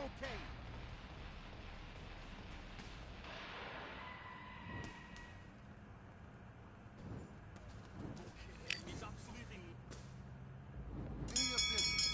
okay. He's absolutely... In your business.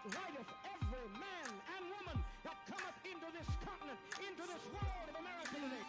Lighteth every man and woman that cometh into this continent, into this world of America today.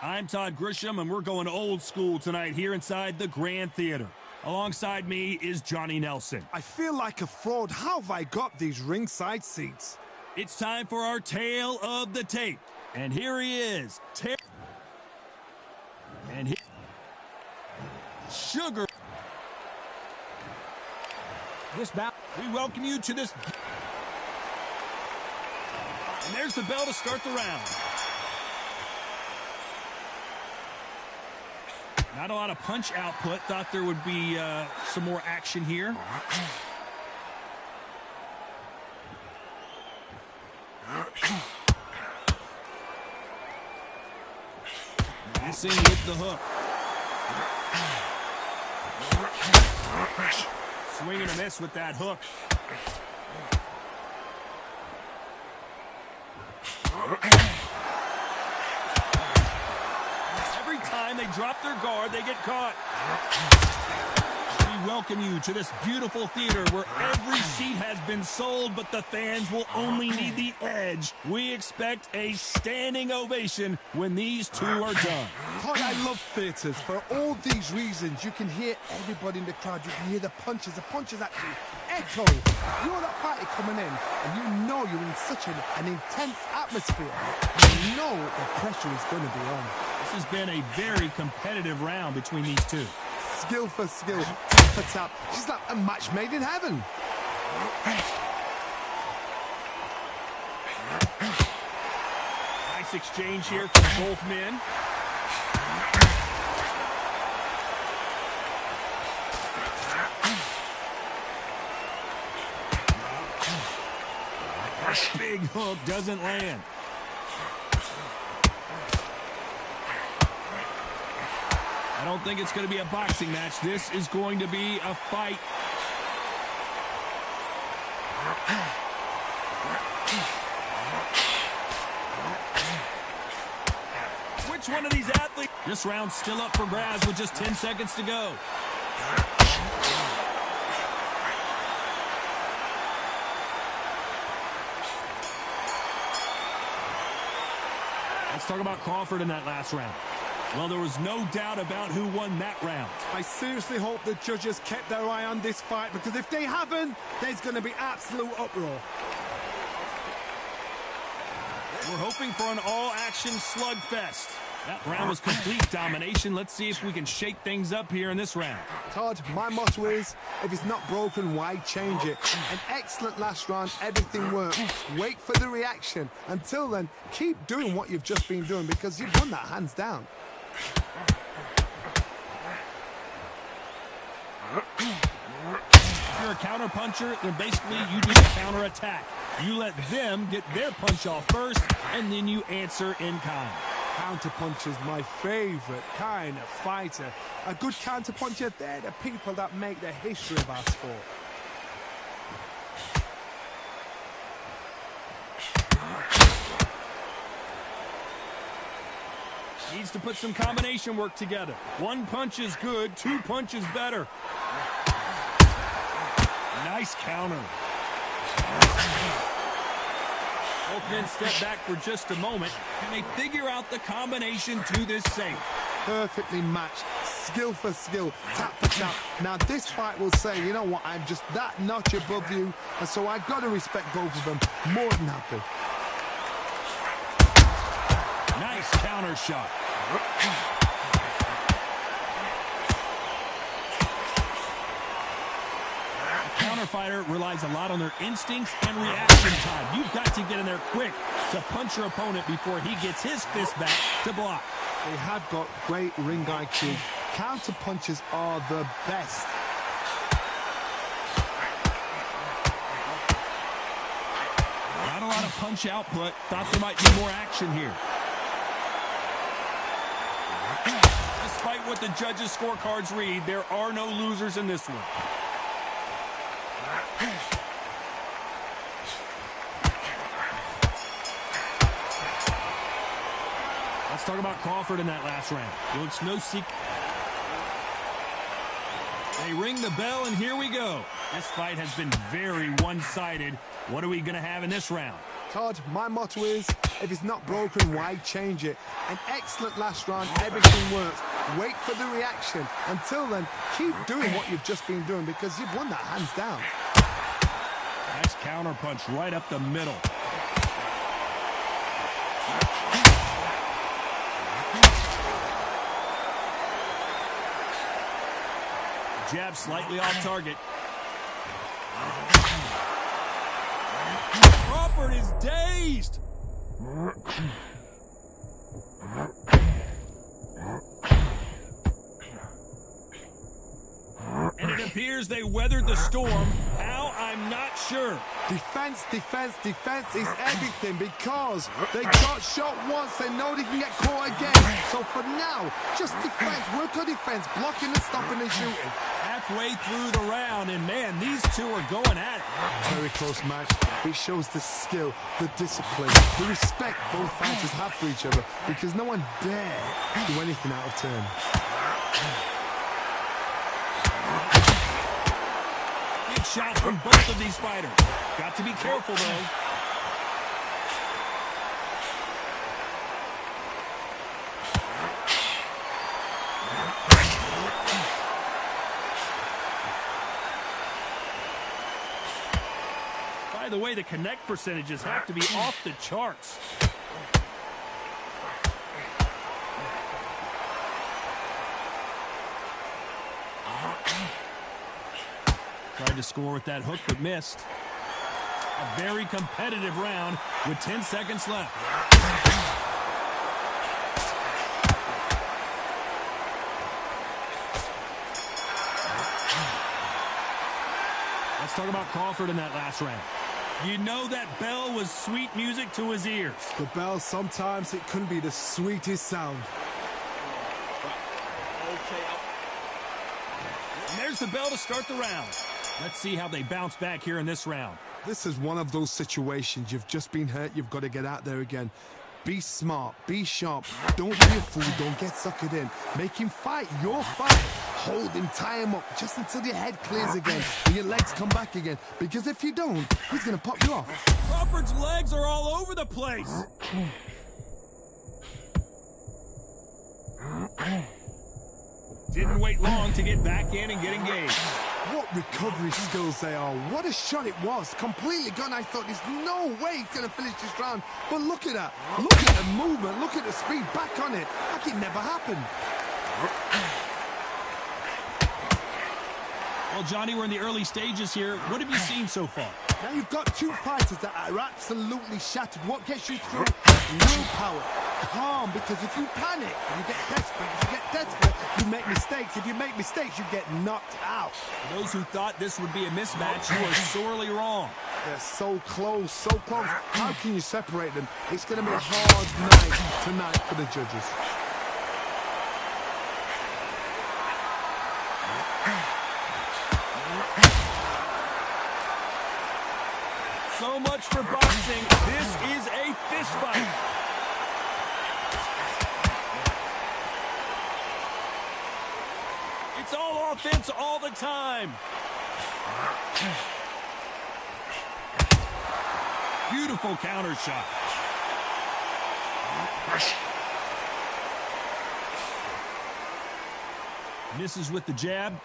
I'm Todd Grisham, and we're going old school tonight here inside the Grand Theater. Alongside me is Johnny Nelson. I feel like a fraud. How have I got these ringside seats? It's time for our tale of the tape. And here he is. And here... Sugar. This bout, We welcome you to this... And there's the bell to start the round. Not a lot of punch output. Thought there would be some more action here. Missing with the hook. Swing and a miss with that hook. Every time they drop their guard, they get caught. We welcome you to this beautiful theater where every seat has been sold, but the fans will only need the edge. We expect a standing ovation when these two are done. Todd, I love theatres. For all these reasons, you can hear everybody in the crowd. You can hear the punches actually echo. You're that party coming in, and you know you're in such an intense atmosphere. You know the pressure is going to be on. This has been a very competitive round between these two. Skill for skill, tap for tap. She's like a match made in heaven. Nice exchange here from both men. Big hook doesn't land. I don't think it's going to be a boxing match. This is going to be a fight. Which one of these athletes? This round's still up for grabs with just 10 seconds to go. Let's talk about Crawford in that last round. Well, there was no doubt about who won that round. I seriously hope the judges kept their eye on this fight, because if they haven't, there's going to be absolute uproar. We're hoping for an all-action slugfest. That round was complete domination. Let's see if we can shake things up here in this round. Todd, my motto is, if it's not broken, why change it? An excellent last round, everything worked. Wait for the reaction. Until then, keep doing what you've just been doing, because you've won that hands down. If you're a counter puncher, then basically you do the counter attack. You let them get their punch off first, and then you answer in kind. Counter puncher's my favorite kind of fighter. A good counter puncher, they're the people that make the history of our sport. Needs to put some combination work together. One punch is good, two punches better. Nice counter. Both men step back for just a moment, and they figure out the combination to this safe. Perfectly matched, skill for skill, tap for tap. Now this fight will say, you know what, I'm just that notch above you, and so I've got to respect both of them. More than happy. Nice counter shot. A counter fighter relies a lot on their instincts and reaction time. You've got to get in there quick to punch your opponent before he gets his fist back to block. They have got great ring IQ. Counter punches are the best. Not a lot of punch output. Thought there might be more action here. Despite what the judges' scorecards read, there are no losers in this one. Let's talk about Crawford in that last round. Well, it's no secret. They ring the bell, and here we go. This fight has been very one-sided. What are we going to have in this round? Todd, my motto is, if it's not broken, why change it? An excellent last round, everything works. Wait for the reaction. Until then, keep doing what you've just been doing, because you've won that hands down. Nice counter punch right up the middle. Jab slightly off target. Crawford is dazed. And it appears they weathered the storm. How? I'm not sure. Defense, defense, defense is everything, because they got shot once, they know they can get caught again. So for now, just defense, work on defense, blocking and stopping and shooting. After halfway through the round, and man, these two are going at it. Very close match. It shows the skill, the discipline, the respect both fighters have for each other, because no one dare do anything out of turn. Big shot from both of these fighters. Got to be careful, though. By the way, the connect percentages have to be off the charts. Tried to score with that hook, but missed. A very competitive round with 10 seconds left. Let's talk about Crawford in that last round. You know that bell was sweet music to his ears. The bell, sometimes it can be the sweetest sound. And there's the bell to start the round. Let's see how they bounce back here in this round. This is one of those situations. You've just been hurt. You've got to get out there again. Be smart. Be sharp. Don't be a fool. Don't get suckered in. Make him fight your fight. Hold him, tie him up just until your head clears again and your legs come back again. Because if you don't, he's going to pop you off. Crawford's legs are all over the place. Didn't wait long to get back in and get engaged. What recovery skills they are. What a shot it was. Completely gone. I thought there's no way he's going to finish this round. But look at that. Look at the movement. Look at the speed. Back on it. Like it never happened. Well, Johnny, we're in the early stages here. What have you seen so far? Now you've got two fighters that are absolutely shattered. What gets you through? Willpower. Calm, because if you panic, you get desperate. If you get desperate, you make mistakes. If you make mistakes, you get knocked out. For those who thought this would be a mismatch, you are sorely wrong. They're so close, so close. How can you separate them? It's going to be a hard night tonight for the judges. So much for boxing. This is a fist fight. It's all offense all the time. Beautiful counter shot. Misses with the jab.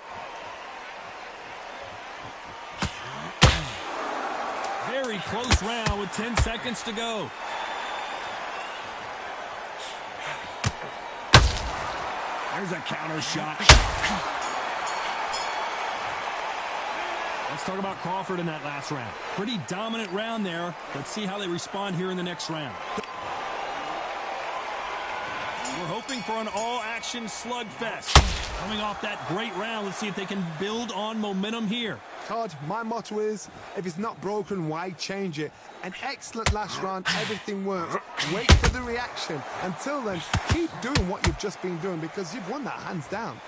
Very close round with 10 seconds to go. There's a counter shot. Let's talk about Crawford in that last round. Pretty dominant round there. Let's see how they respond here in the next round. We're hoping for an all-action slugfest. Coming off that great round, let's see if they can build on momentum here. Todd, my motto is, if it's not broken, why change it? An excellent last round, everything works. Wait for the reaction. Until then, keep doing what you've just been doing, because you've won that hands down.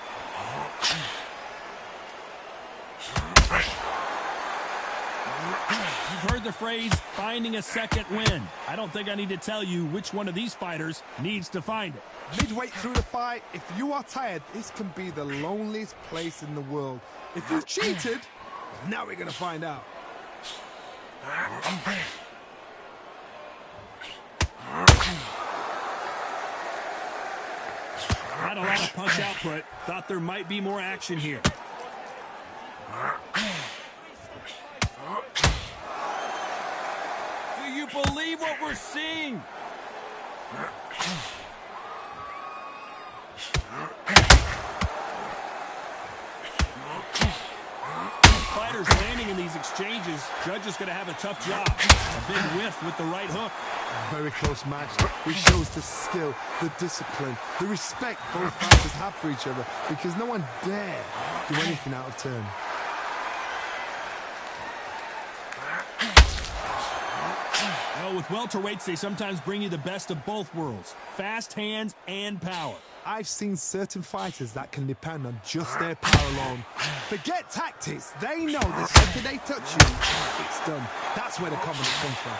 You've heard the phrase, finding a second win. I don't think I need to tell you which one of these fighters needs to find it. Midway through the fight, if you are tired, this can be the loneliest place in the world. If you've cheated, now we're going to find out. Not a lot of punch output. Thought there might be more action here. Do you believe what we're seeing? Fighters landing in these exchanges. Judge is going to have a tough job. A big whiff with the right hook. Very close match. It shows the skill, the discipline, the respect both fighters have for each other, because no one dare do anything out of turn. Well, with welterweights, they sometimes bring you the best of both worlds. Fast hands and power. I've seen certain fighters that can depend on just their power alone. Forget tactics. They know the second they touch you, it's done. That's where the confidence comes from.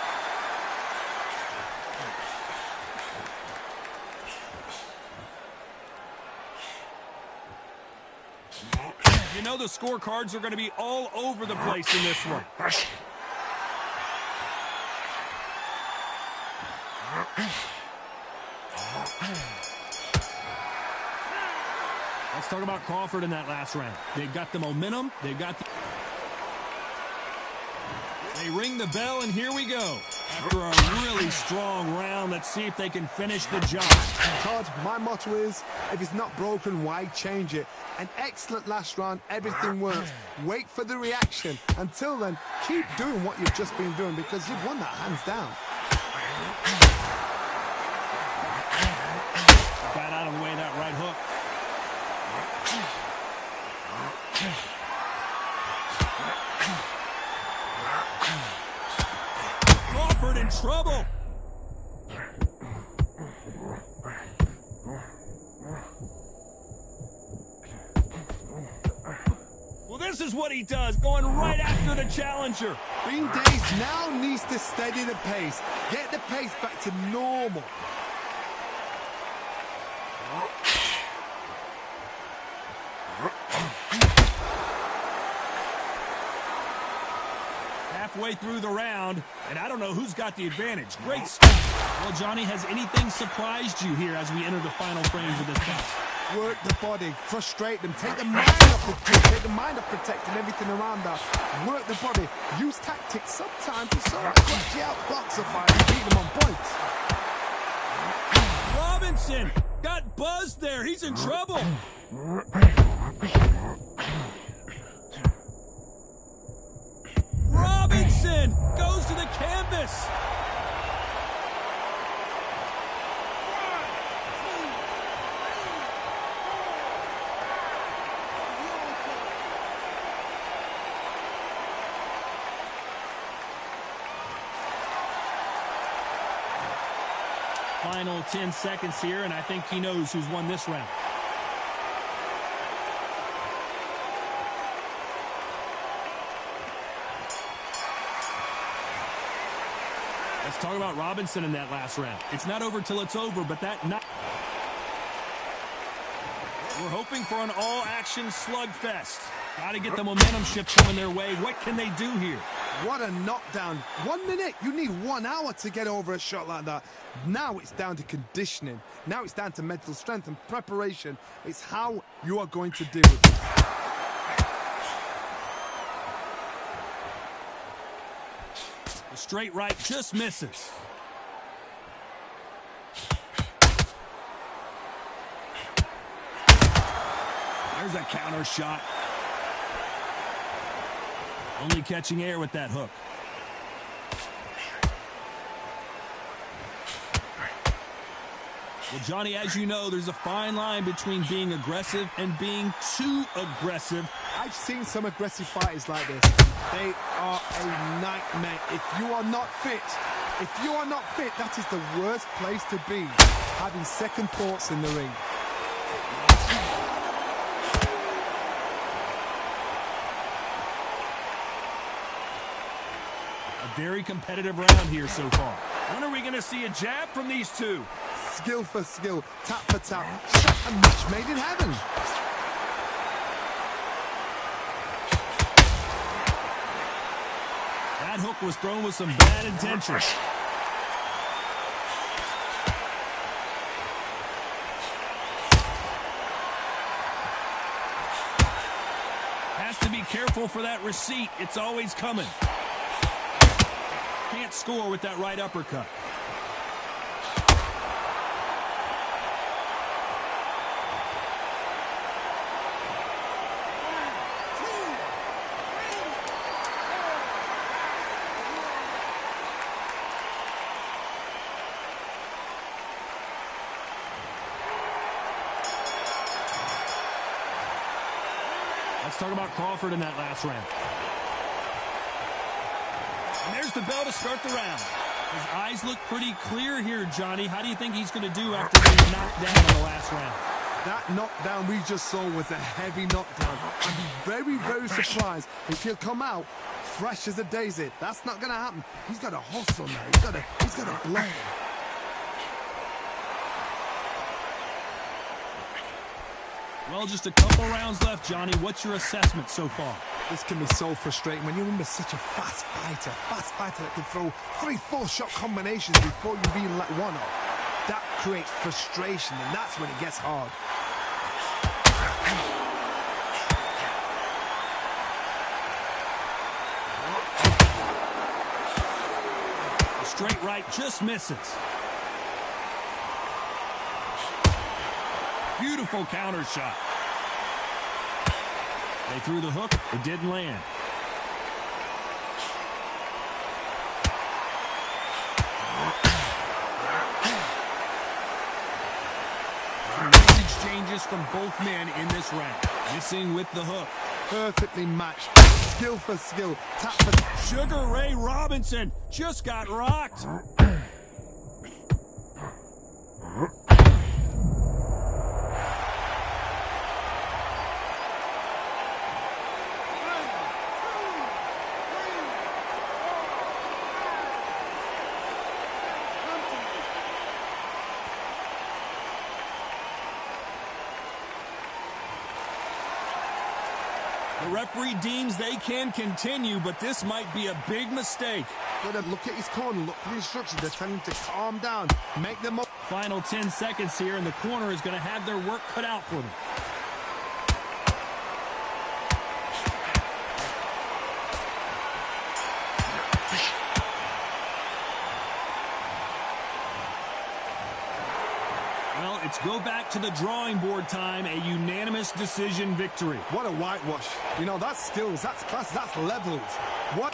You know the scorecards are going to be all over the place in this one. Let's talk about Crawford in that last round. They've got the momentum. They've got the... They ring the bell, and here we go. After a really strong round, let's see if they can finish the job. Todd, my motto is, if it's not broken, why change it? An excellent last round, everything works. Wait for the reaction. Until then, keep doing what you've just been doing because you've won that hands down. Got out of the way of that right hook. Crawford in trouble. Well, this is what he does, going right after the challenger. Bean Days now needs to steady the pace. Get the pace back to normal. Halfway through the round, and I don't know who's got the advantage. Great stuff. Well, Johnny, has anything surprised you here as we enter the final frames of this bout? Work the body, frustrate them, take the mind off the kick, take the mind off protecting everything around that. Work the body, use tactics sometimes to sort of actually outbox a fight and beat them on points. Robinson got buzzed there. He's in trouble. Robinson goes to the canvas. Final 10 seconds here, and I think he knows who's won this round. Let's talk about Robinson in that last round. It's not over till it's over, but that not... We're hoping for an all-action slugfest. Got to get the momentum shift coming their way. What can they do here? What a knockdown. 1 minute, you need 1 hour to get over a shot like that. Now it's down to conditioning. Now it's down to mental strength and preparation. It's how you are going to deal with it. The straight right just misses. There's a counter shot. Only catching air with that hook. Well, Johnny, as you know, there's a fine line between being aggressive and being too aggressive. I've seen some aggressive fighters like this. They are a nightmare. If you are not fit, that is the worst place to be. Having second thoughts in the ring. Very competitive round here so far. When are we going to see a jab from these two? Skill for skill, tap for tap. A match made in heaven. That hook was thrown with some bad intentions. Has to be careful for that receipt. It's always coming. Can't score with that right uppercut. Let's talk about Crawford in that last round. And there's the bell to start the round. His eyes look pretty clear here, Johnny. How do you think he's going to do after being knocked down in the last round? That knockdown we just saw was a heavy knockdown. I'd be very, very surprised if he'll come out fresh as a daisy. That's not going to happen. He's got to hustle now. He's got to blame. Well, just a couple rounds left, Johnny. What's your assessment so far? This can be so frustrating when you're such a fast fighter that can throw 3-4 shot combinations before you really let one off. That creates frustration, and that's when it gets hard. The straight right just misses. Beautiful counter shot. They threw the hook. It didn't land. Nice exchanges from both men in this round. Missing with the hook. Perfectly matched. Skill for skill. Tap for... Sugar Ray Robinson just got rocked. The referee deems they can continue, but this might be a big mistake. Gotta look at his corner, look for the instructions. They're telling him to calm down, make them up. Final 10 seconds here, and the corner is going to have their work cut out for them. Well, it's go back to the drawing board time, a unanimous decision victory. What a whitewash. You know, that's skills, that's class, that's levels. What?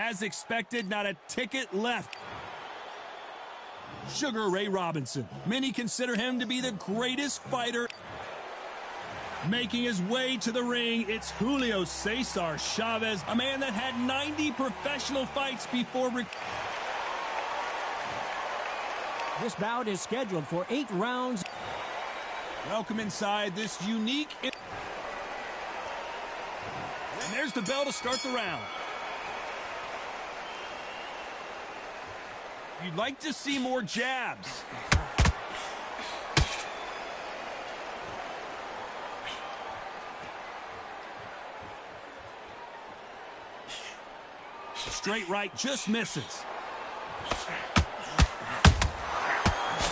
As expected, not a ticket left. Sugar Ray Robinson. Many consider him to be the greatest fighter. Making his way to the ring, it's Julio Cesar Chavez, a man that had 90 professional fights before. This bout is scheduled for 8 rounds. Welcome inside this unique. And there's the bell to start the round. You'd like to see more jabs. Straight right just misses.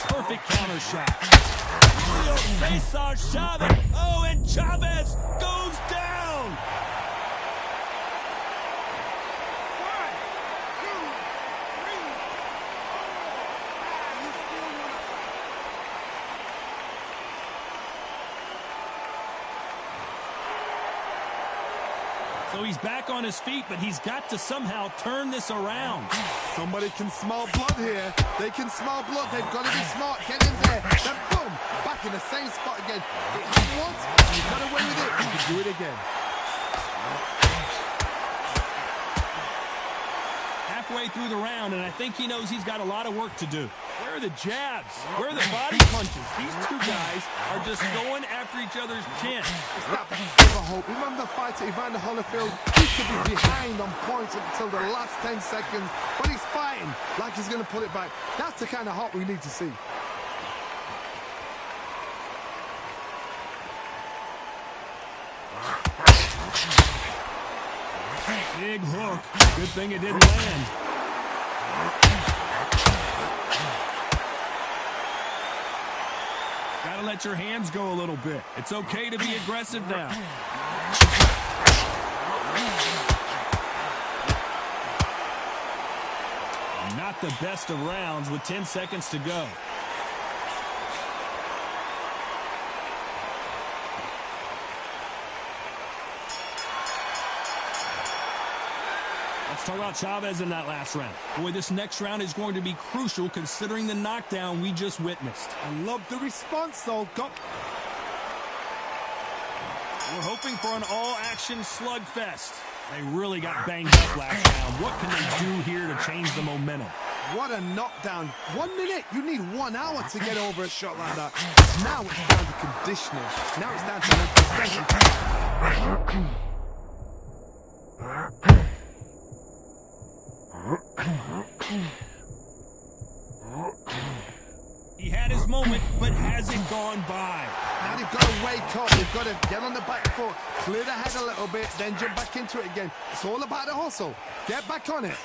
Perfect counter shot. Julio Cesar Chavez. Oh, and Chavez goes down. So he's back on his feet, but he's got to somehow turn this around. Somebody can smell blood here. They can smell blood. They've got to be smart. Get in there. Then boom, back in the same spot again. It happened once. You got away with it. You can do it again. Halfway through the round, and I think he knows he's got a lot of work to do. Where are the jabs? Where are the body punches? These two guys are just going after each other's chin. It's that bit of hope. Remember the fighter Evander Holyfield? He could be behind on points until the last 10 seconds, but he's fighting like he's going to pull it back. That's the kind of hope we need to see. Big hook. Good thing it didn't land. Gotta let your hands go a little bit. It's okay to be aggressive now. Not the best of rounds with 10 seconds to go. Let's talk about Chavez in that last round. Boy, this next round is going to be crucial considering the knockdown we just witnessed. I love the response, though. We're hoping for an all-action slugfest. They really got banged up last round. What can they do here to change the momentum? What a knockdown. 1 minute. You need 1 hour to get over a shot like that. Now it's down to conditioning. Now it's down to mental. He had his moment, but hasn't gone by. Now they've got to wake up. They've got to get on the back foot, clear the head a little bit, then jump back into it again. It's all about the hustle. Get back on it.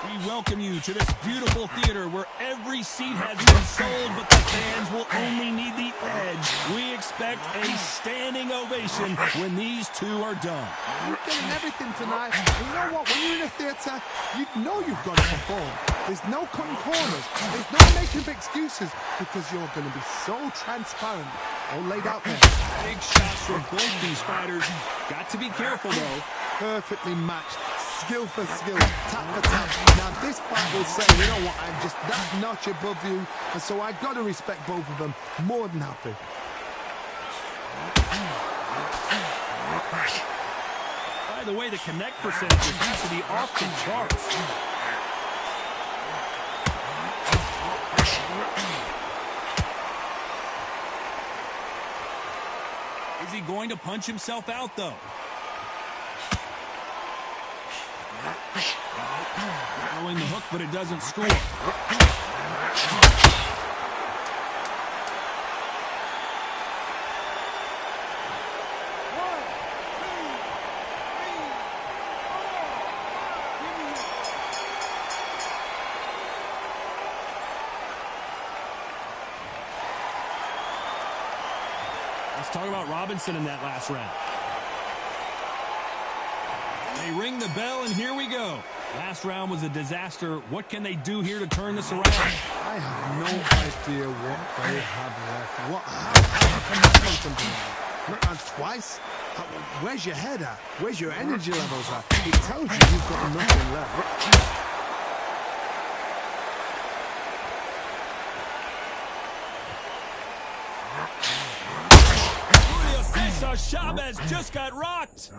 We welcome you to this beautiful theater where every seat has been sold, but the fans will only need the edge. We expect a standing ovation when these two are done. You're getting everything tonight. And you know what? When you're in a theater, you know you've got to perform. There's no cutting corners. There's no making up excuses because you're going to be so transparent. All laid out there. Big shots from both these fighters. Got to be careful, though. Perfectly matched. Skill for skill, tap for tap. Now this fight will say, you know what, I'm just that notch above you, and so I've got to respect both of them. More than happy. By the way, the connect percentages have to be off the charts. Is he going to punch himself out, though? Throwing the hook, but it doesn't score. Let's talk about Robinson in that last round. They ring the bell, and here we go. Last round was a disaster. What can they do here to turn this around? I have no idea what they have left. How can that do something like? Not on twice? Where's your head at? Where's your energy levels at? It tells you you've got nothing left. Chavez just got rocked.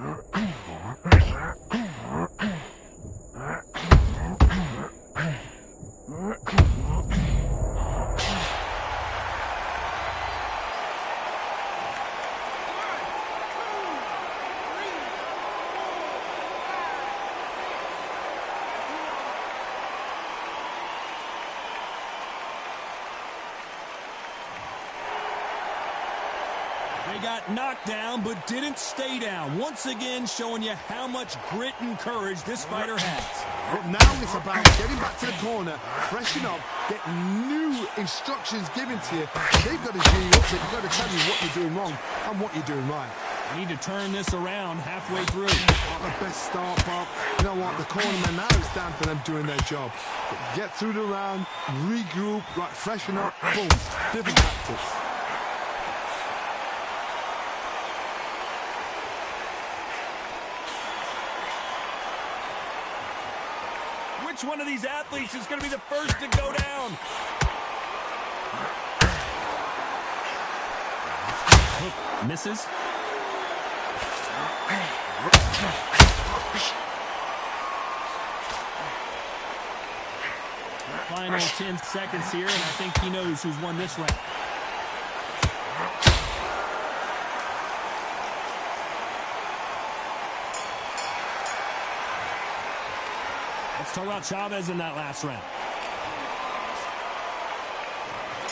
They got knocked down, but didn't stay down. Once again, showing you how much grit and courage this fighter has. But now it's about getting back to the corner, freshen up, get new instructions given to you. They've got to G you up, they've got to tell you what you're doing wrong and what you're doing right. We need to turn this around halfway through. Not the best start, Bob. You know what? The cornerman now it's down for them doing their job. Get through the round, regroup, right, freshen up, boom, different tactics. Which one of these athletes is going to be the first to go down? Hook misses. Final 10 seconds here, and I think he knows who's won this round. Let's talk about Chavez in that last round.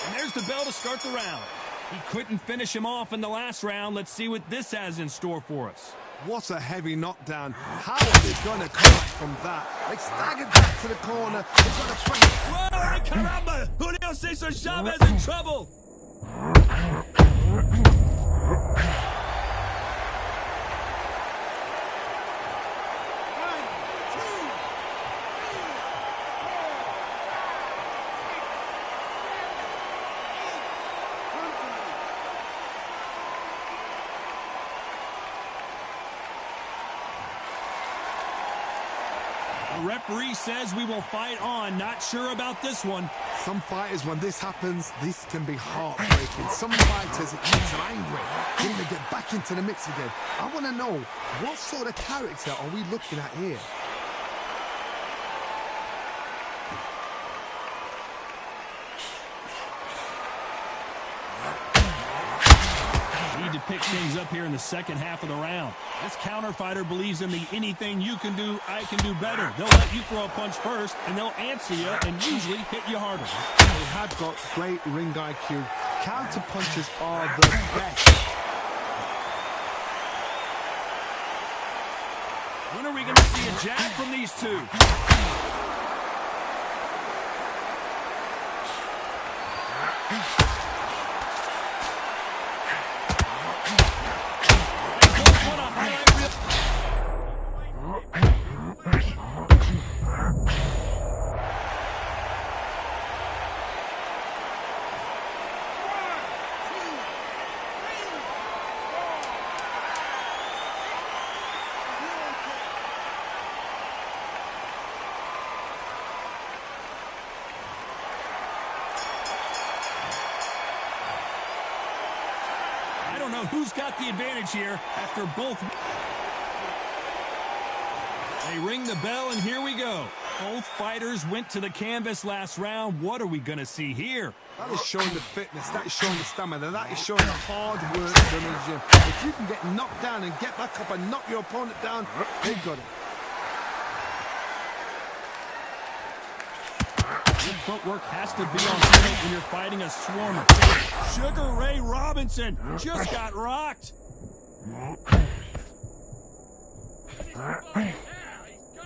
And there's the bell to start the round. He couldn't finish him off in the last round. Let's see what this has in store for us. What a heavy knockdown. How are they going to come back from that? They staggered back to the corner. They've got to fight. Whoa, caramba! Julio Cesar Chavez in trouble. The referee says we will fight on. Not sure about this one. Some fighters, when this happens, this can be heartbreaking. Some fighters, it makes them angry. They want to get back into the mix again. I want to know, what sort of character are we looking at here? Need to pick things up here in the second half of the round. This counter fighter believes in the anything you can do, I can do better. They'll let you throw a punch first, and they'll answer you and usually hit you harder. They have got great ring IQ. Counter punches are the best. When are we going to see a jab from these two? I don't know who's got the advantage here after both. They ring the bell, and here we go. Both fighters went to the canvas last round. What are we going to see here? That is showing the fitness, that is showing the stamina, that is showing the hard work done in the gym. If you can get knocked down and get back up and knock your opponent down, they've got it. Good footwork has to be on point when you're fighting a swarmer. Sugar Ray Robinson just got rocked.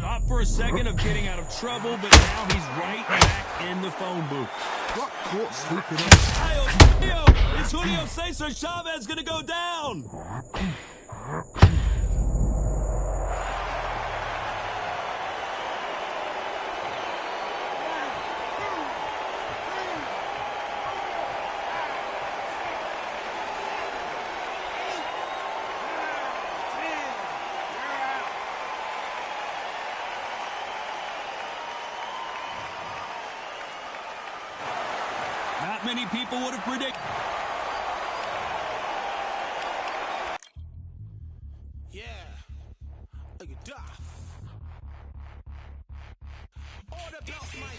Thought for a second of getting out of trouble, but now he's right back in the phone booth. Got caught sleeping on. Is Julio Cesar Chavez going to go down? Not many people would have predicted. Yeah. Look at Duff. Order beats, my